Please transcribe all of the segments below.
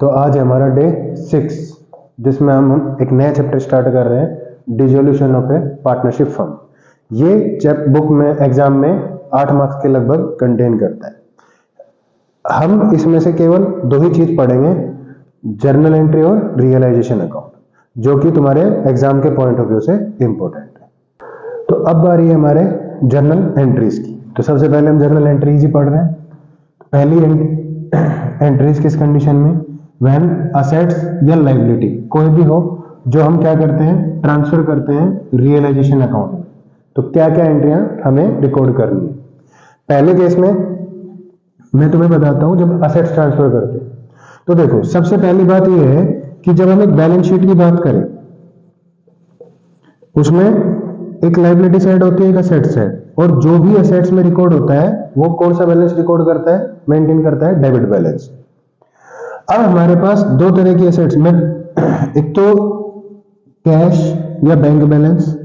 तो आज है हमारा डे 6 जिसमें हम एक नया चैप्टर स्टार्ट कर रहे हैं, dissolution of A partnership firm. ये बुक में एग्जाम में 8 मार्क्स के लगभग कंटेन करता है। हम इसमें से केवल 2 ही चीज पढ़ेंगे, जर्नल एंट्री और रियलाइजेशन अकाउंट, जो कि तुम्हारे एग्जाम के पॉइंट ऑफ व्यू से इंपॉर्टेंट है। तो अब आ रही है हमारे जर्नल एंट्रीज की। तो सबसे पहले हम जर्नल एंट्रीज ही पढ़ रहे हैं। पहली एंट्रीज किस कंडीशन में, व्हेन असेट्स या लायबिलिटी कोई भी हो जो हम क्या करते हैं, ट्रांसफर करते हैं रियलाइजेशन अकाउंट में। तो क्या क्या एंट्रियां हमें रिकॉर्ड करनी है। पहले केस में मैं तुम्हें बताता हूं, जब असेट्स ट्रांसफर करते हैं तो देखो, सबसे पहली बात यह है कि जब हम एक बैलेंस शीट की बात करें, उसमें एक लायबिलिटी साइड होती है, एक असेट साइड, और जो भी असेट्स में रिकॉर्ड होता है वो कौन सा बैलेंस रिकॉर्ड करता है, मेंटेन करता है डेबिट बैलेंस। अब हमारे पास 2 तरह की असेट्स में, एक तो कैश या बैंक बैलेंस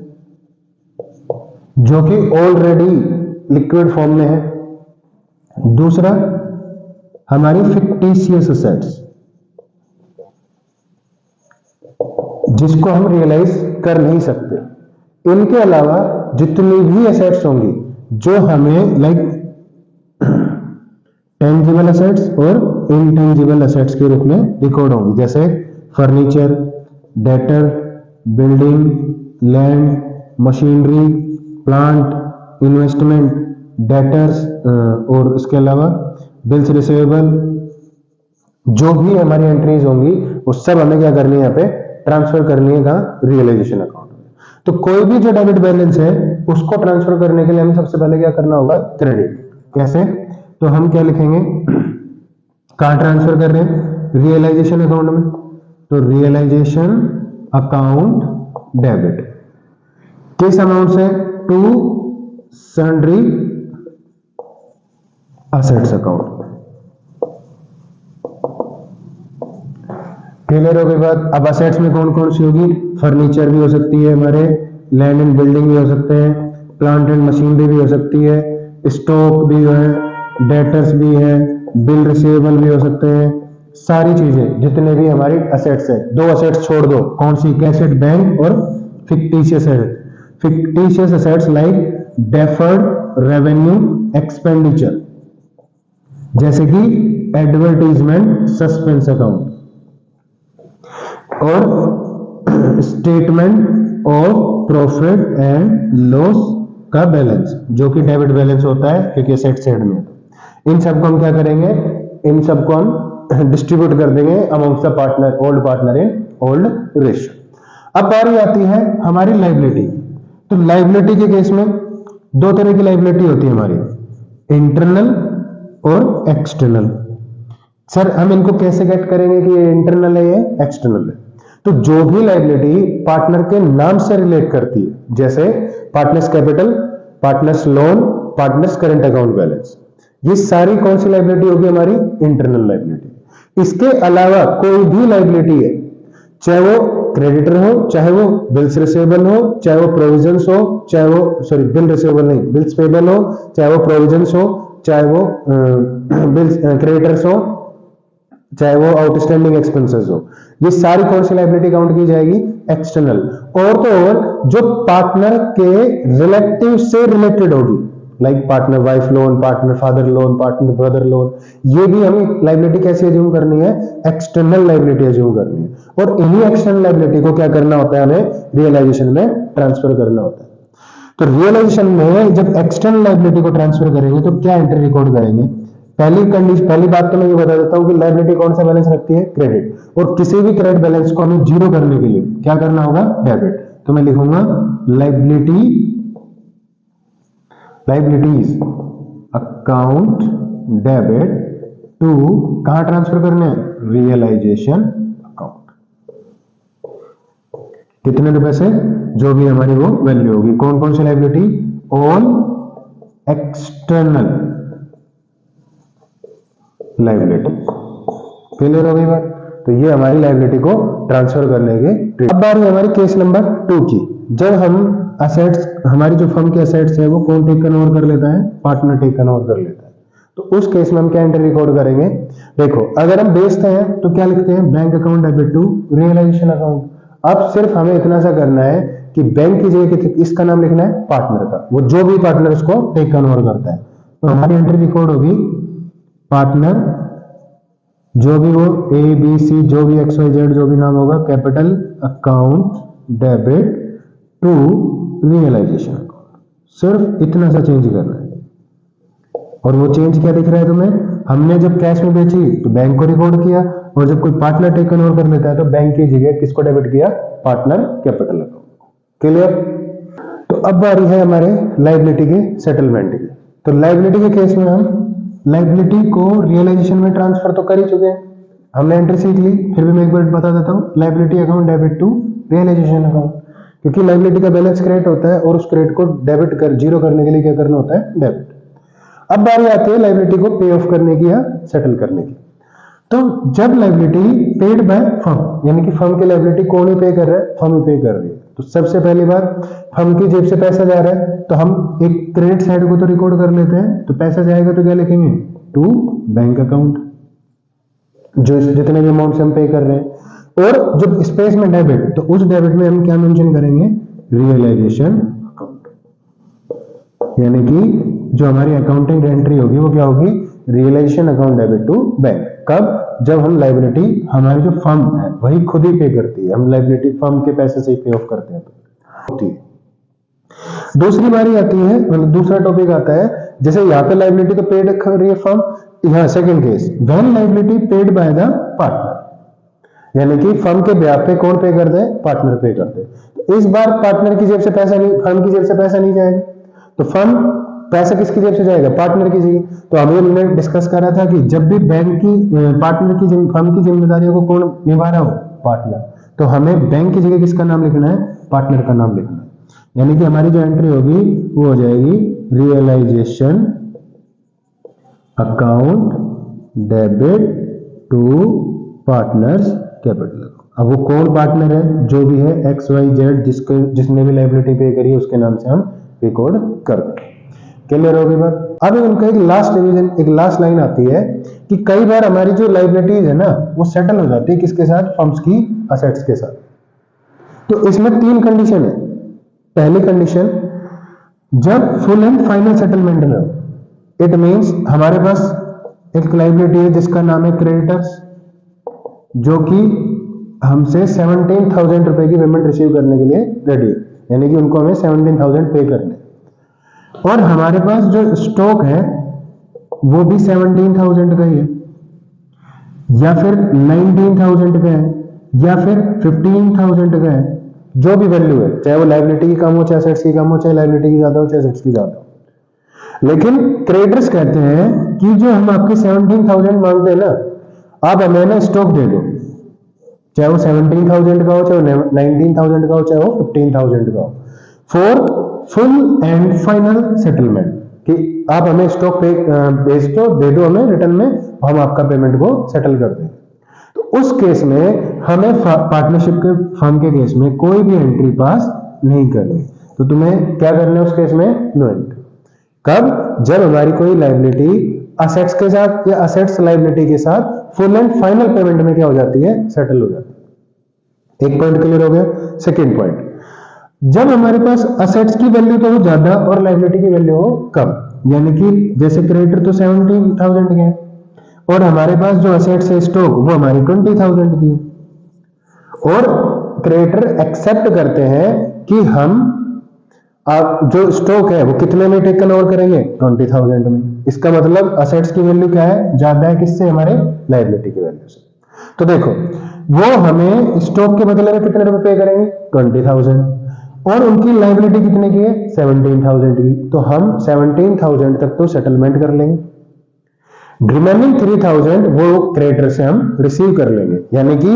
जो कि ऑलरेडी लिक्विड फॉर्म में है, दूसरा हमारी फिक्टिशियस असेट्स जिसको हम रियलाइज कर नहीं सकते। इनके अलावा जितनी भी असेट्स होंगी जो हमें लाइक टेंजिबल असेट्स और इनटेंजिबल असेट्स के रूप में रिकॉर्ड होंगी, जैसे furniture, debtor, building, land, machinery, plant, investment, debtors, और इसके अलावा बिल्स रिसीवेबल, जो भी हमारी एंट्रीज होंगी वो सब हमें क्या करनी है, यहाँ पे ट्रांसफर करनी है कहाँ, रियलाइजेशन अकाउंट में। तो कोई भी जो डेबिट बैलेंस है उसको ट्रांसफर करने के लिए हमें सबसे पहले क्या करना होगा, क्रेडिट। कैसे, तो हम क्या लिखेंगे, कहां ट्रांसफर कर रहे हैं, रियलाइजेशन अकाउंट में। तो रियलाइजेशन अकाउंट डेबिट किस अमाउंट से, to sundry assets account. Clear हो गई बात। अब असेट्स में कौन कौन सी होगी, फर्नीचर भी हो सकती है हमारे, लैंड एंड बिल्डिंग भी हो सकते हैं, प्लांट एंड मशीनरी भी हो सकती है, स्टॉक भी है, डेटर्स भी है, बिल रिसीवेबल भी हो सकते हैं। सारी चीजें जितने भी हमारी असेट्स है, 2 असेट्स छोड़ दो, कौन सी, कैश एट बैंक और fictitious asset. Fictitious assets like deferred revenue expenditure, जैसे कि एडवर्टाइजमेंट सस्पेंस अकाउंट और statement of profit and loss का बैलेंस, जो कि डेबिट बैलेंस होता है क्योंकि असेट साइड में। इन सबको हम क्या करेंगे, इन सबको हम डिस्ट्रीब्यूट कर देंगे amongst the partner, old partner in old ratio. अब बारी आती है हमारी लायबिलिटी। तो लायबिलिटी के केस में 2 तरह की लायबिलिटी होती है हमारी, इंटरनल और एक्सटर्नल। सर हम इनको कैसे गेट करेंगे कि ये इंटरनल है, ये एक्सटर्नल है। तो जो भी लायबिलिटी पार्टनर के नाम से रिलेट करती है, जैसे partners capital, partners loan, partners current account balance, ये सारी कौन सी लायबिलिटी होगी, हमारी इंटरनल लायबिलिटी। इसके अलावा कोई भी लायबिलिटी है, चाहे वो क्रेडिटर हो, चाहे वो बिल्स रिसीवेबल हो, चाहे वो प्रोविजंस हो, चाहे वो सॉरी बिल रिसीवेबल नहीं, बिल्स पेबल हो, चाहे वो प्रोविजंस हो, चाहे वो बिल्स क्रेडिटर्स हो, चाहे वो आउटस्टैंडिंग एक्सपेंसेस हो, ये सारी कौन सी लायबिलिटी काउंट की जाएगी, एक्सटर्नल। और तो और जो पार्टनर के रिलेटिव से रिलेटेड होगी, like partner wife loan, partner father loan, partner brother loan, ये भी हमें लायबिलिटी कैसे अज्यूम करनी है, एक्सटर्नल लायबिलिटी अज्यूम करनी है। और इन्हीं एक्सटर्नल लायबिलिटी को क्या करना होता है, हमें रियलाइजेशन में ट्रांसफर करना होता है। तो रियलाइजेशन में जब एक्सटर्नल लायबिलिटी को ट्रांसफर करेंगे तो क्या एंट्री रिकॉर्ड करेंगे। पहली बात तो मैं ये बता देता हूं कि लायबिलिटी कौन सा बैलेंस रखती है, क्रेडिट, और किसी भी क्रेडिट बैलेंस को हमें 0 करने के लिए क्या करना होगा, डेबिट। तो मैं लिखूंगा लायबिलिटीज अकाउंट डेबिट टू, कहां ट्रांसफर करने हैं, रियलाइजेशन अकाउंट। कितने रुपए से, जो भी हमारी वो वैल्यू होगी। कौन कौन सी liability, all external liability. Clear हो गई बात। तो ये हमारी लायबिलिटी को ट्रांसफर करने के। अब बारी हमारी केस नंबर 2 की, जब हम असेट्स, हमारी जो फर्म के असेट्स है वो कौन टेकन ओवर कर लेता है, पार्टनर टेकन ओवर कर लेता है। तो उस केस में हम क्या एंट्री रिकॉर्ड करेंगे? देखो अगर हम बेचते हैं तो क्या लिखते हैं? Bank account debit to realisation account. अब सिर्फ हमें इतना सा करना है कि बैंक की जगह इसका नाम लिखना है पार्टनर का, वो जो भी पार्टनर उसको टेक ओवर करता है। तो हमारी एंट्री रिकॉर्ड होगी पार्टनर, जो भी वो ए बी सी जो भी एक्स वाई जेड जो भी नाम होगा, capital account debit to realisation account. सिर्फ इतना सा चेंज करना है। और वो चेंज क्या दिख रहा है तुम्हें? हमने जब कैश में बेची तो बैंक को रिकॉर्ड किया, और जब कोई पार्टनर टेक ओवर कर लेता है तो बैंक की जगह किसको डेबिट किया? Partner capital account. क्लियर? तो अब बारी है हमारे लायबिलिटी के सेटलमेंट की। तो लायबिलिटी के केस में हम लायबिलिटी को रियलाइजेशन में ट्रांसफर तो कर ही चुके हैं, हमने एंट्री सीख ली। फिर भी मैं एक बार बता देता हूँ, liability account debit to realisation account, क्योंकि लायबिलिटी का बैलेंस क्रिएट होता है और उस क्रेडिट को डेबिट कर जीरो करने के लिए क्या करना होता है? डेबिट। अब बारी आती है लायबिलिटी को पे ऑफ करने की या सेटल करने की। तो जब लायबिलिटी पेड बाय फर्म, यानी कि फर्म की लायबिलिटी कौन ही पे कर रहा है? फर्म ही पे कर रही है। तो सबसे पहली बार फर्म की जेब से पैसा जा रहा है तो हम एक क्रेडिट साइड को तो रिकॉर्ड कर लेते हैं। तो पैसा जाएगा तो क्या लिखेंगे? टू बैंक अकाउंट, जो जितने भी अमाउंट से हम पे कर रहे हैं। और जब स्पेस में डेबिट, तो उस डेबिट में हम क्या मेंशन करेंगे? रियलाइजेशन अकाउंट, यानी कि जो हमारी अकाउंटिंग एंट्री होगी वो क्या होगी? Realisation account debit to bank. कब? जब हम लायबिलिटी, हमारी जो फर्म है वही खुद ही पे करती है, हम लायबिलिटी फर्म के पैसे से ही पे ऑफ करते हैं तो होती है। दूसरी बारी आती है, मतलब दूसरा टॉपिक आता है, जैसे यहाँ पे लायबिलिटी तो पेड कर रही है फर्म, यहाँ second case when liability paid by the partner, यानी कि फर्म के ब्याज पे कौन पे करते हैं? पार्टनर पे करते हैं। तो इस बार पार्टनर की जेब से पैसा नहीं, फर्म की जेब से पैसा नहीं जाएगा, तो फर्म पैसा किसकी जेब से जाएगा? पार्टनर की जेब। तो हमने डिस्कस करा था कि जब भी बैंक की पार्टनर की फर्म की जिम्मेदारियों को कौन निभा रहा हो? पार्टनर। तो हमें बैंक की जगह किसका नाम लिखना है? पार्टनर का नाम लिखना है। यानी कि हमारी जो एंट्री होगी वो हो जाएगी realisation account debit to partners capital. अब वो कौन पार्टनर है? जो भी है एक्स वाई जेड, जिसने भी लायबिलिटी पे करी है उसके नाम से हम रिकॉर्ड कर दें। क्लियर होगी बात? अब उनका एक लास्ट रिवीजन, एक लास्ट लाइन आती है कि कई बार हमारी जो लायबिलिटीज है ना वो सेटल हो जाती है किसके साथ? फर्म्स की असेट्स के साथ। तो इसमें तीन कंडीशन है। पहली कंडीशन, जब फुल एंड फाइनल सेटलमेंट में हो। इट मींस हमारे पास एक लायबिलिटी है जिसका नाम है क्रेडिटर्स, जो कि हमसे 17,000 रुपए की पेमेंट रिसीव करने के लिए रेडी है, यानी कि उनको हमें 17,000 पे करने। और हमारे पास जो स्टॉक है वो भी 17,000 का ही है, या फिर 19,000 का है, या फिर 15,000 का है, जो भी वैल्यू है, चाहे वो लायबिलिटी की कम हो, चाहे एसेट्स की कम हो, चाहे लायबिलिटी की ज्यादा हो, चाहे एसेट्स की ज्यादा हो। लेकिन क्रेडिटर्स कहते हैं कि जो हम आपके 17,000 मांगते हैं ना, आप हमें ना स्टॉक दे दो, चाहे वो 17,000 का हो, चाहे वो 19,000 का हो, चाहे वो 15,000 का हो, for full and final settlement, कि आप हमें स्टॉक पे भेज दो, दे दो हमें रिटर्न में, हम आपका पेमेंट को सेटल कर देंगे। तो उस केस में हमें पार्टनरशिप के फर्म के केस में कोई भी एंट्री पास नहीं करनी। तो तुम्हें क्या करना है उस केस में? No entry. कब? जब हमारी कोई लायबिलिटी असेट्स के साथ या असेट्स लायबिलिटी के साथ फुल एंड फाइनल पेमेंट में क्या हो जाती है? सेटल हो जाती है। एक पॉइंट क्लियर हो गया। सेकेंड पॉइंट, जब हमारे पास असेट्स की वैल्यू तो हो ज्यादा और लायबिलिटी की वैल्यू हो कम, यानी कि जैसे क्रेडिटर तो 17,000 के हैं और हमारे पास जो असेट्स है स्टॉक वो हमारी 20,000 की है, और क्रेडिटर एक्सेप्ट करते हैं कि हम जो स्टॉक है वो कितने में टेकन ओवर करेंगे? 20,000 में। इसका मतलब असेट्स की वैल्यू क्या है? ज्यादा है किससे? हमारे लायबिलिटी की वैल्यू से। तो देखो वो हमें स्टॉक के बदले में कितने रुपए पे करेंगे? 20,000, और उनकी लायबिलिटी कितने की है? 17,000 की। तो हम 17,000 तक तो सेटलमेंट कर लेंगे, रिमेनिंग 3,000 वो क्रेडिटर से हम रिसीव कर लेंगे, यानी कि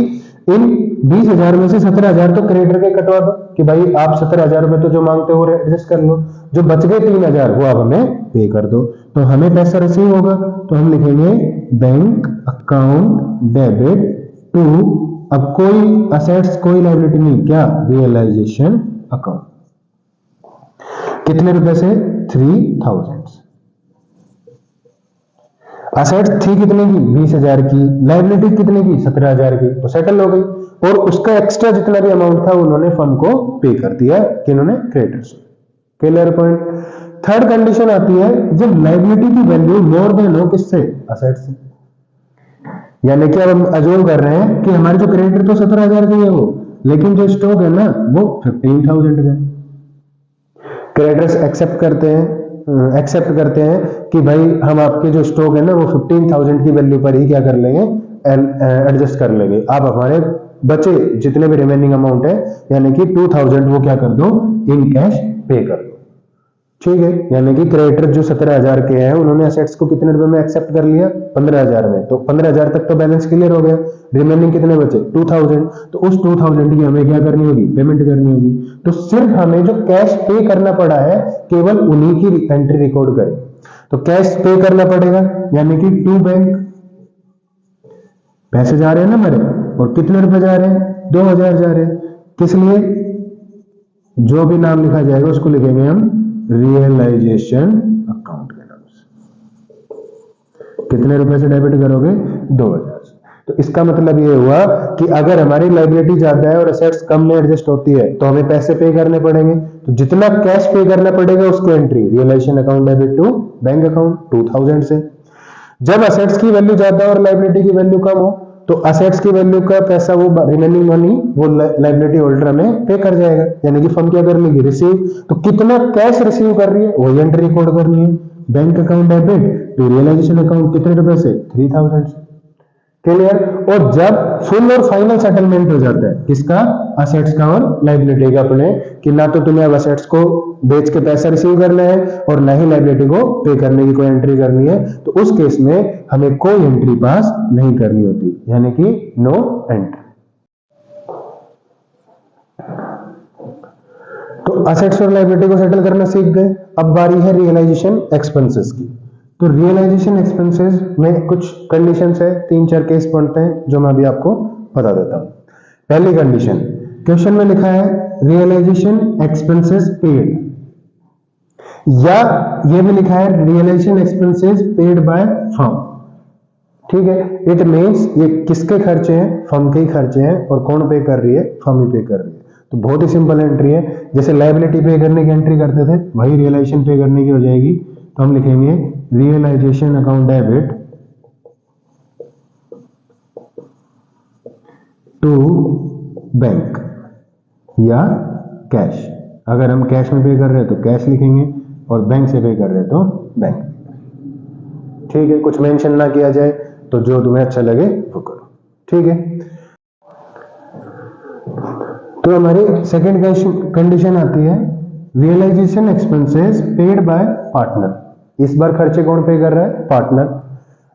इन 20,000 में से 17,000 तो क्रेडिटर के कटवा दो कि भाई आप 17,000 रुपए तो जो मांगते हो एडजस्ट कर लो, जो बच गए 3,000 वो आप हमें पे कर दो। तो हमें पैसा रिसीव होगा, तो हम लिखेंगे बैंक अकाउंट डेबिट टू, अब कोई असेट्स कोई लायबिलिटी नहीं, क्या? Realisation account. कितने रुपए से? 3,000। असेट्स थी कितने की 20,000 की, लायबिलिटी कितने की 17,000 की, तो सेटल हो गई। और उसका एक्स्ट्रा जितना भी अमाउंट था उन्होंने फर्म को पे कर दिया, किन्होंने creditors. Clear point. Third condition आती है जब लायबिलिटी की वैल्यू मोर देन हो किससे, असेट से। यानी कि अब हम अज्यूम कर रहे हैं कि हमारे जो क्रेडिटर तो 17,000 के है वो, लेकिन जो स्टॉक है ना वो 15,000 का है। क्रेडिटर्स एक्सेप्ट करते हैं कि भाई हम आपके जो स्टॉक है ना वो 15,000 की वैल्यू पर ही क्या कर लेंगे, एडजस्ट कर लेंगे। आप हमारे बचे जितने भी रिमेनिंग अमाउंट है यानी कि 2,000 वो क्या कर दो, इन कैश पे कर दो। ठीक है, यानी कि क्रेडिटर जो 17,000 के हैं उन्होंने असेट्स को कितने रुपए में एक्सेप्ट कर लिया, 15,000 में। तो 15,000 तक तो बैलेंस क्लियर हो गया, रिमेनिंग कितने बचे 2,000। तो उस 2,000 की हमें क्या करनी होगी, पेमेंट करनी होगी। तो सिर्फ हमें जो कैश पे करना पड़ा है केवल उन्हीं की एंट्री रिकॉर्ड करें। तो कैश पे करना पड़ेगा यानी कि टू बैंक, पैसे जा रहे हैं ना मेरे, और कितने रुपए जा रहे हैं 2,000 जा रहे हैं। किस लिए, जो भी नाम लिखा जाएगा उसको लिखेंगे हम रियलाइजेशन अकाउंट के नाम से। कितने रुपए से डेबिट करोगे, 2,000 से। तो इसका मतलब ये हुआ कि अगर हमारी लायबिलिटी ज्यादा है और असेट्स कम में एडजस्ट होती है तो हमें पैसे पे करने पड़ेंगे। तो जितना कैश पे करना पड़ेगा उसकी entry realisation account debit to bank account 2,000 से। जब असेट्स की वैल्यू ज्यादा और लायबिलिटी की वैल्यू कम हो तो असेट्स की वैल्यू का पैसा वो रिमेनिंग मनी वो लायबिलिटी होल्डर हमें पे कर जाएगा। यानी कि फर्म क्या कर लेगी, रिसीव। तो कितना कैश रिसीव कर रही है वो एंट्री रिकॉर्ड करनी है, bank account debit to realisation account कितने रुपए से 3,000 से। क्लियर। और जब फुल और फाइनल सेटलमेंट हो जाता है किसका, असेट्स का और लायबिलिटी का अपने, कि ना तो तुम्हें अब असेट्स को बेच के पैसा रिसीव करना है और ना ही लायबिलिटी को पे करने की कोई एंट्री करनी है, तो उस केस में हमें कोई एंट्री पास नहीं करनी होती, यानी कि नो एंट्री। तो असेट्स और लायबिलिटी को सेटल करना सीख गए। अब बारी है रियलाइजेशन एक्सपेंसेस की। तो रियलाइजेशन एक्सपेंसेस में कुछ कंडीशंस है, 3-4 केस पढ़ते हैं जो मैं अभी आपको बता देता हूं। पहली कंडीशन, क्वेश्चन में लिखा है रियलाइजेशन एक्सपेंसेस पेड, या ये भी लिखा है realisation expenses paid by firm. ठीक है, इट मींस ये किसके खर्चे हैं, फर्म के ही खर्चे हैं, और कौन पे कर रही है, फर्म ही पे कर रही है। तो बहुत ही सिंपल एंट्री है, जैसे लायबिलिटी पे करने की एंट्री करते थे वही रियलाइजेशन पे करने की हो जाएगी। तो हम लिखेंगे realisation account debit to bank या कैश। अगर हम कैश में पे कर रहे हैं तो कैश लिखेंगे और बैंक से पे कर रहे हैं तो बैंक। ठीक है, कुछ मेंशन ना किया जाए तो जो तुम्हें अच्छा लगे वो करो। ठीक है, तो हमारी सेकंड कंडीशन आती है realisation expenses paid by partner. इस बार खर्चे कौन पे कर रहा है, partner,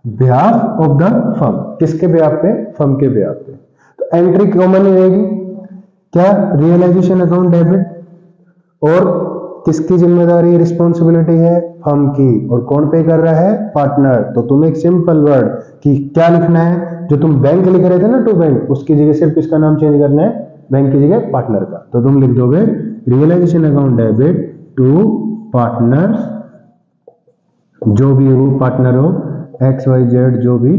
behalf of the firm. किसके बिहाफ पे, फर्म के बिहाफ पे। तो एंट्री कॉमन रहेगी क्या, रियलाइजेशन अकाउंट डेबिट, और किसकी जिम्मेदारी रिस्पॉन्सिबिलिटी है, फर्म की, और कौन पे कर रहा है, पार्टनर। तो तुम एक सिंपल वर्ड कि क्या लिखना है, जो तुम बैंक लिख रहे थे ना टू बैंक, उसकी जगह सिर्फ इसका नाम चेंज करना है, बैंक की जगह पार्टनर का। तो तुम लिख दोगे realisation account debit to partner, जो भी हो पार्टनर हो, XYZ जो भी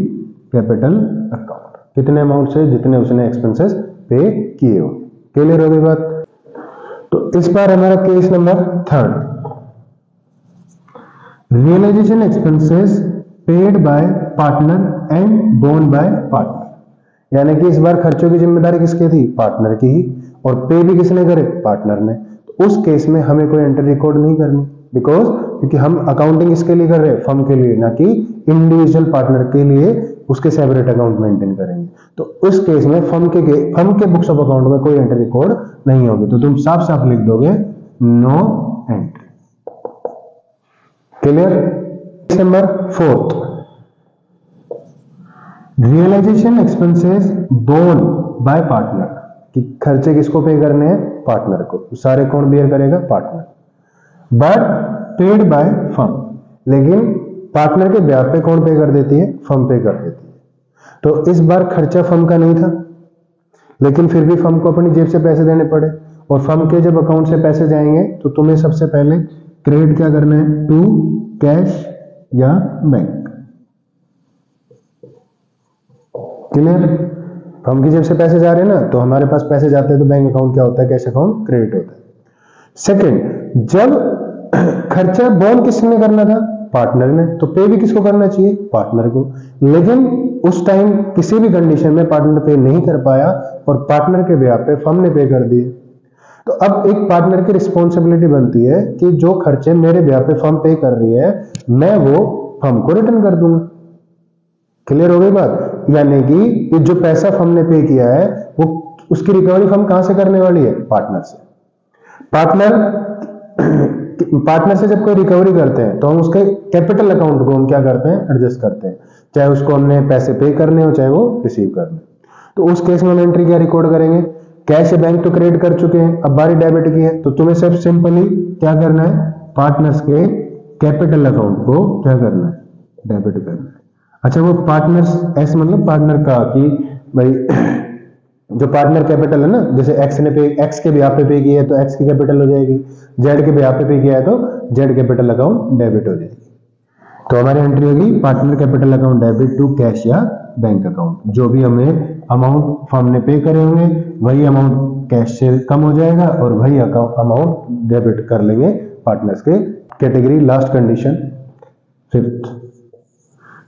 कैपिटल अकाउंट, कितने अमाउंट से, जितने उसने एक्सपेंसेस पे किए हो। क्लियर हो गई बात। तो इस बार हमारा case number third, realisation expenses paid by partner and borne by partner. यानी कि इस बार खर्चों की जिम्मेदारी किसकी थी, पार्टनर की ही, और पे भी किसने करे, पार्टनर ने। तो उस केस में हमें कोई एंट्री रिकॉर्ड नहीं करनी, बिकॉज क्योंकि हम अकाउंटिंग इसके लिए कर रहे हैं, फर्म के लिए, ना कि इंडिविजुअल पार्टनर के लिए उसके सेपरेट अकाउंट मेंटेन करेंगे। तो उस केस में फर्म के बुक्स ऑफ अकाउंट में कोई एंट्री रिकॉर्ड नहीं होगी। तो तुम साफ साफ लिख दोगे no entry. Clear. Number fourth, realisation expenses borne by partner, कि खर्चे किसको पे करने हैं, पार्टनर को। सारे कौन बेयर करेगा, partner, but paid by firm. लेकिन पार्टनर के ब्याज पे कौन पे कर देती है, फर्म पे कर देती है। तो इस बार खर्चा फर्म का नहीं था, लेकिन फिर भी फर्म को अपनी जेब से पैसे देने पड़े, और फर्म के जब अकाउंट से पैसे जाएंगे तो तुम्हें सबसे पहले क्रेडिट क्या करना है, टू कैश या बैंक। क्लियर? फर्म की जेब से पैसे जा रहे हैं ना, तो हमारे पास पैसे जाते हैं तो बैंक अकाउंट क्या होता है, कैश अकाउंट क्रेडिट होता है। सेकंड, जब खर्चा बॉन्ड किसने करना था, पार्टनर ने, तो पे भी किसको करना चाहिए, पार्टनर को। लेकिन उस टाइम किसी भी कंडीशन में पार्टनर पे नहीं कर पाया और पार्टनर के ब्याह पे फर्म ने पे कर दिए। तो अब एक पार्टनर की रिस्पॉन्सिबिलिटी बनती है कि जो खर्चे मेरे ब्याह पे फर्म पे कर रही है मैं वो फर्म को रिटर्न कर दूंगा। क्लियर हो गई बात? यानी कि जो पैसा फर्म ने पे किया है वो उसकी रिकवरी फर्म कहां से करने वाली है, पार्टनर से। पार्टनर से जब कोई रिकवरी करते हैं तो हम उसके कैपिटल अकाउंट को हम क्या करते हैं, एडजस्ट करते हैं, चाहे उसको हमने पैसे पे करने हो चाहे वो रिसीव करने। तो उस केस में हम एंट्री क्या रिकॉर्ड करेंगे, कैश या बैंक तो क्रेडिट कर चुके हैं, अब बारी डेबिट की है, तो तुम्हें सिर्फ सिंपली क्या करना है, पार्टनर्स के कैपिटल अकाउंट को क्या करना है, डेबिट करना है। अच्छा, वो पार्टनर्स ऐसे मतलब पार्टनर का कि भाई जो पार्टनर कैपिटल है ना, जैसे एक्स ने पे, एक्स के ब्याह पे किया है तो एक्स की कैपिटल हो जाएगी, जेड के ब्याह पे किया है तो जेड कैपिटल अकाउंट डेबिट हो जाएगी। तो हमारी एंट्री होगी partner capital account debit to cash या बैंक अकाउंट। जो भी हमें अमाउंट फर्म ने पे करे होंगे वही अमाउंट कैश से कम हो जाएगा और वही अमाउंट डेबिट कर लेंगे पार्टनर्स के कैटेगरी। लास्ट कंडीशन फिफ्थ,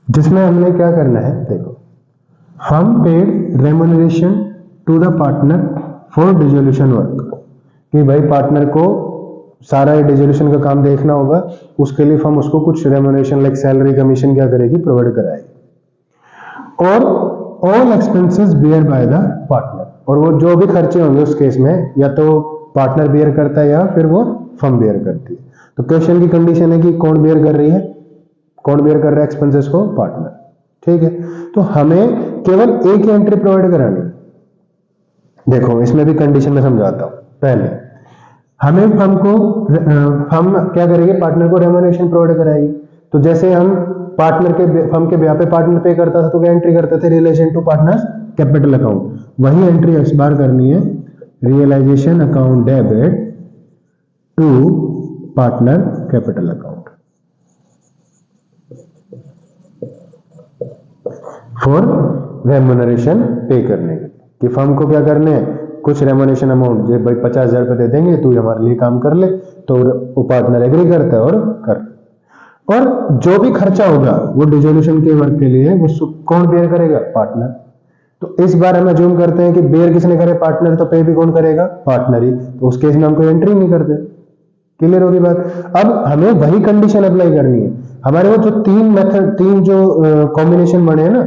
जिसमें हमने क्या करना है, देखो, firm paid remuneration to the partner for dissolution work, कि भाई पार्टनर को सारा डिसोल्यूशन का काम देखना होगा, उसके लिए फर्म उसको कुछ रेम्यूनरेशन लाइक सैलरी कमीशन क्या करेगी, प्रोवाइड कराएगी। और all expenses bear by the partner, और वो जो भी खर्चे होंगे उस केस में या तो पार्टनर बियर करता है या फिर वो फर्म बियर करती है। तो क्वेश्चन की कंडीशन है कि कौन बियर कर रही है, कौन बियर कर रहा है एक्सपेंसेस को, पार्टनर। ठीक है, तो हमें केवल एक ही एंट्री प्रोवाइड करानी है। देखो इसमें भी कंडीशन में समझाता हूं। पहले हमें फर्म क्या करेगी, पार्टनर को रेम्यूनरेशन प्रोवाइड कराएगी। तो जैसे हम पार्टनर के फर्म के ब्याह पे पार्टनर पे करता था तो क्या एंट्री करते थे, relation to partners capital account. वही एंट्री इस बार करनी है, realisation account debit to partner capital account for remuneration pay करने के, कि फर्म को क्या करने हैं, कुछ रेम्यूनरेशन अमाउंट, जो भाई 50,000 रुपए दे देंगे तू हमारे लिए काम कर ले, तो वो पार्टनर एग्री करता है और कर। और जो भी खर्चा होगा वो डिसोल्यूशन के वर्क के लिए वो कौन बेयर करेगा, पार्टनर। तो इस बार हम अज्यूम करते हैं कि बेयर किसने करे, पार्टनर, तो पे भी कौन करेगा, पार्टनर ही। तो उस केस में हम कोई एंट्री नहीं करते। क्लियर होगी बात? अब हमें वही कंडीशन अप्लाई करनी है। हमारे वो जो तीन मेथड, तीन जो कॉम्बिनेशन बने हैं ना,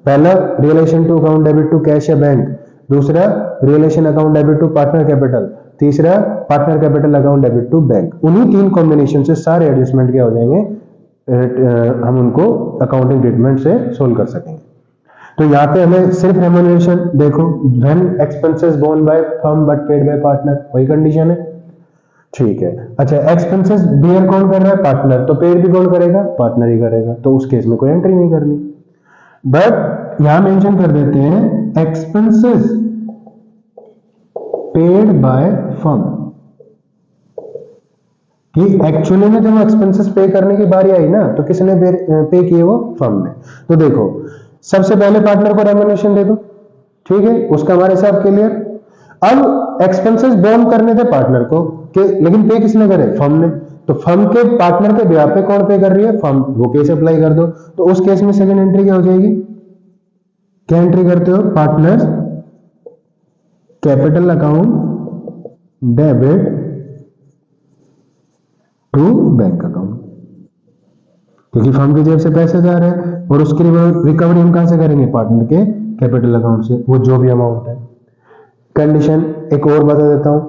पहला relation to account debit to cash या बैंक, दूसरा relation account debit to partner capital, तीसरा partner capital account debit to bank. उन्हीं तीन कॉम्बिनेशन से सारे एडजस्टमेंट क्या हो जाएंगे, हम उनको अकाउंटिंग ट्रीटमेंट से सोल्व कर सकेंगे। तो यहाँ पे हमें सिर्फ रेम्यूनरेशन, देखो when expenses borne by firm but paid by partner, वही कंडीशन है। ठीक है, अच्छा, एक्सपेंसेस बियर कौन कर रहा है, पार्टनर, तो पेड भी कौन करेगा, पार्टनर ही करेगा। तो उस केस में कोई एंट्री नहीं करनी। बट यहां मेंशन कर देते हैं एक्सपेंसेस पेड बाय फर्म, कि एक्चुअली में जब एक्सपेंसेस पे करने की बारी आई ना तो किसने पे किए, वो फर्म ने। तो देखो सबसे पहले पार्टनर को रेम्यूनरेशन दे दो, ठीक है, उसका हमारे हिसाब क्लियर। अब एक्सपेंसेस बोर्न करने थे पार्टनर को, लेकिन पे किसने करे, फर्म ने। तो फर्म के पार्टनर के ब्याह पे कौन पे कर रही है, फर्म, वो केस अप्लाई कर दो। तो उस केस में सेकंड एंट्री क्या हो जाएगी, क्या एंट्री करते हो, partners capital account debit to bank account, क्योंकि फर्म की जेब से पैसे जा रहे हैं और उसकी रिकवरी हम कहां से करेंगे, पार्टनर के कैपिटल अकाउंट से, वो जो भी अमाउंट है। कंडीशन एक और बता देता हूं,